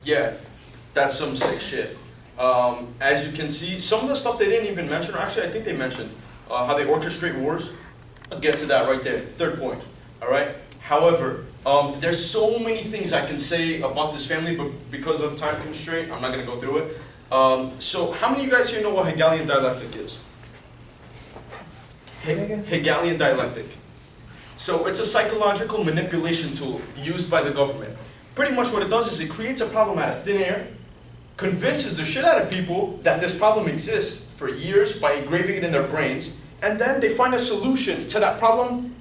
Yeah, that's some sick shit. As you can see, some of the stuff they didn't even mention, or actually I think they mentioned, how they orchestrate wars. I'll get to that right there, third point, all right? However, there's so many things I can say about this family, but because of time constraint, I'm not gonna go through it. So how many of you guys here know what Hegelian dialectic is? Hegelian dialectic. So it's a psychological manipulation tool used by the government. Pretty much what it does is it creates a problem out of thin air, convinces the shit out of people that this problem exists for years by engraving it in their brains, and then they find a solution to that problem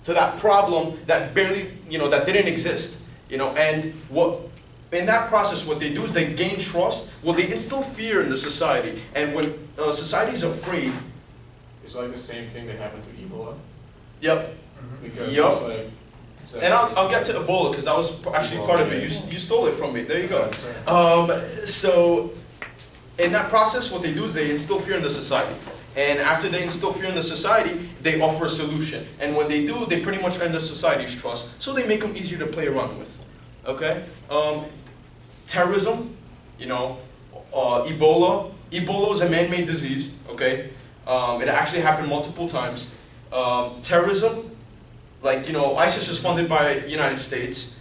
that barely, that didn't exist, and in that process, what they do is they gain trust. Well, they instill fear in the society, and when society is afraid. It's like the same thing that happened to Ebola. Yep. Because yep. it's like, and I'll get to Ebola because that was actually part of it. You stole it from me. There you go. So in that process, what they do is they instill fear in the society. And after they instill fear in the society, they offer a solution. And when they do, they pretty much earn the society's trust. So they make them easier to play around with. Okay? Terrorism, Ebola. Ebola was a man-made disease. Okay? It actually happened multiple times. Terrorism, ISIS is funded by the United States.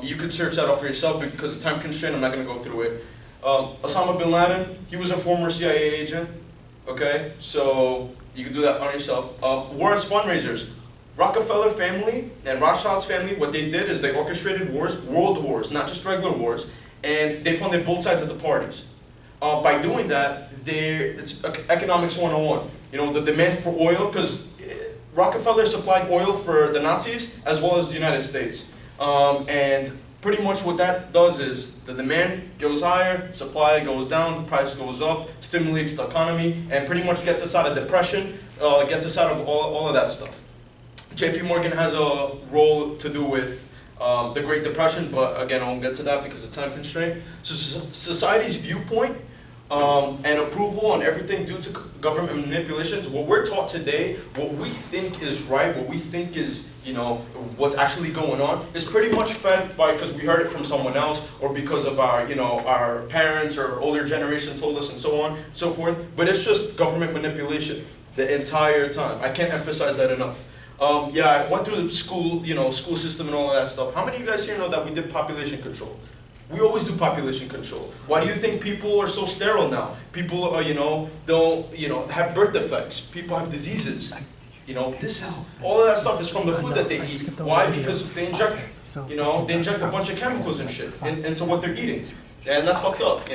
You could search that up for yourself because of time constraint. I'm not going to go through it. Osama bin Laden, he was a former CIA agent. Okay, so you can do that on yourself. War as fundraisers. Rockefeller family and Rothschild's family, what they did is they orchestrated wars, world wars, not just regular wars, and they funded both sides of the parties. By doing that, it's economics 101. The demand for oil, because Rockefeller supplied oil for the Nazis as well as the United States. And pretty much what that does is the demand goes higher, supply goes down, the price goes up, stimulates the economy, and pretty much gets us out of depression, gets us out of all of that stuff. JP Morgan has a role to do with the Great Depression, but again, I won't get to that because of time constraint. So society's viewpoint and approval on everything due to government manipulations, what we're taught today, what we think is right, what we think is, what's actually going on, is pretty much fed by, because we heard it from someone else, or because of our, our parents or older generation told us and so on, and so forth, but it's just government manipulation the entire time. I can't emphasize that enough. Yeah, I went through the school, school system and all of that stuff. How many of you guys here know that we did population control? We always do population control. Why do you think people are so sterile now? People are, don't, have birth defects. People have diseases. All of that stuff is from the food that they eat. Why? Because they inject, they inject a bunch of chemicals and shit into what they're eating. And that's fucked up,